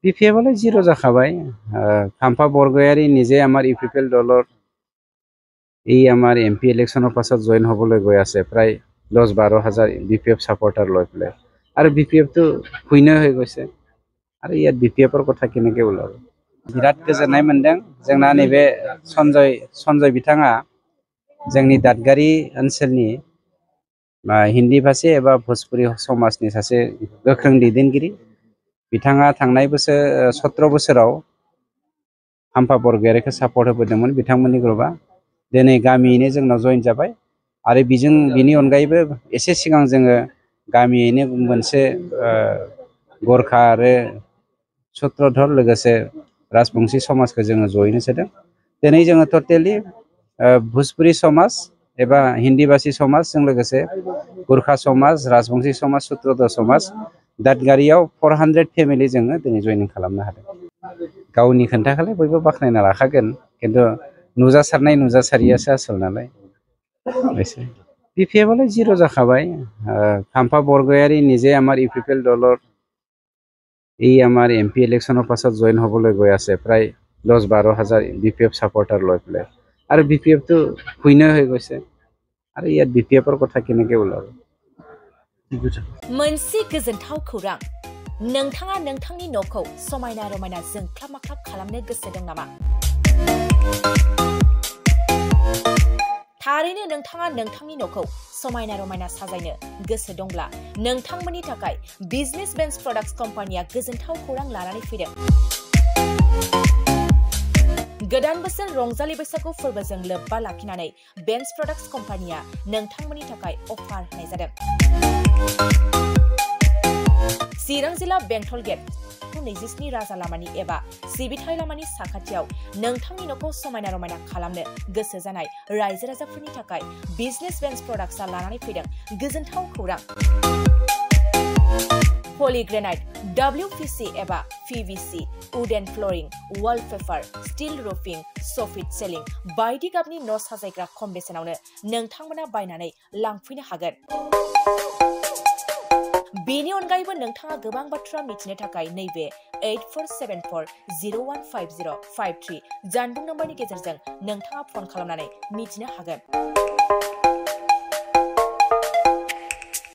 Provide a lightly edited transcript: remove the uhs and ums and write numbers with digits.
বিপিএফলে zero যাখাবাই Khampa Borgoyary নিজে আমাৰ UPPL দলৰ এই আমাৰ এমপি ইলেকশ্যনৰ পাছত জইন হ'বলৈ গৈ আছে প্ৰায় 10-12 হাজাৰ বিপিএফ সাপোৰ্টাৰ লৈ পেলাই আৰু বিপিএফটো শূন্য হৈ গৈছে আৰু ইয়াত বিপিএফৰ কথা কেনেকৈ ওলাব বিৰাট गोजोननाय मोनदों जोंना नैबे सन्जय बिथाङा जोंनि दादगारि ओनसोलनि हिन्दी भाषी एबा भोजपुरी समाजनि सासे गोख्रों दैदेनगिरि बिथाङा थांनाय बोसोर 17 बोसोराव खाम्फा बरगयारीखौ सापर्ट होबोदोंमोन बिथांमोननि ग्रुपआ दिनै गामियैनो जोंनाव जइन जाबाय आरो बिनि अनगायैबो एसे सिगां जोङो गामियैनो मोनसे गरखा आरो सूत्रधर लोगोसे राजबंशी समाजखौ जोङो जयैनो सोदों दिनै जोङो टटेलि भोजपुरी समाज एबा हिन्दी भाषी समाजजों लोगोसे गुरखा समाज राजबंशी समाज सूत्रधर समाज दादगारियाव 400 फेमिलि जोङो दिनै जयनिं खालामनो हादों गावनि खोन्थाखालाय बयबो बाख्नायना लाखागोन खिन्थु नुजासारनाय नुजासारियासो आसल नालाय एसे बिपिएफले जिरो जाखाबाय खाम्फा बरगयारी নিজে আমাৰ ইউপিপিএল দলৰ এই আমাৰ এমপি ইলেকশ্যনৰ পাছত জইন হ'বলৈ গৈ আছে প্ৰায় 10-12 হাজাৰ বিপিএফ সাপোৰ্টাৰ লৈ পেলাই আৰু বিপিএফটো শূন্য হৈ গৈছে আৰু ইয়াত বিপিএফৰ কথা কেনেকৈ ওলাব मोनसे गोजोनथाव खौरां नोंथाङा नोंथांनि न'खौ समायना रमायना जोंख्लाब माख्लाब खालामनो गोसो दं नामा थारैनो नोंथाङा नोंथांनि न'खौ समायना रमायना साजायनो गोसो दंब्ला नोंथांमोननि थाखाय बिजनेस बेन्स प्रडाक्ट्स कम्पानिया गोजोनथाव खौरां लानानै फैदों गोदान बोसोर रंजालि बैसागु फोरबोजों लोब्बा लाखिनानै बेन्स प्रडाक्ट्स कम्पानिया नोंथांमोननि थाखाय अफार होनाय जादों चिरां जिल्ला बेंटल गेट 27 राजा लामानि एबा सिबिथाय लामानि साखाथियाव नोंथांनि न'खौ समायना रमायना खालामनो गोसो जानाय रायजो राजाफोरनि थाखाय बिजनेस बेन्स प्रडाक्ट्सआ लानानै फैदों गोजोनथाव खौरां पलिग्रेनाइट WPC एबा PVC wooden flooring wallpaper steel roofing soffit ceiling बायदि गाबनि न' साजायग्रा खम बेसेनावनो नोंथांमोना बायनानै लांफैनो हागोन बेनि अनगायैबो नोंथाङा गोबां बाथ्रा मिथिनो थाखाय नैबे 8474015053 जानबुं नम्बरनि गेजेरजों नोंथाङा फन खालामनानै मिथिनो हागोन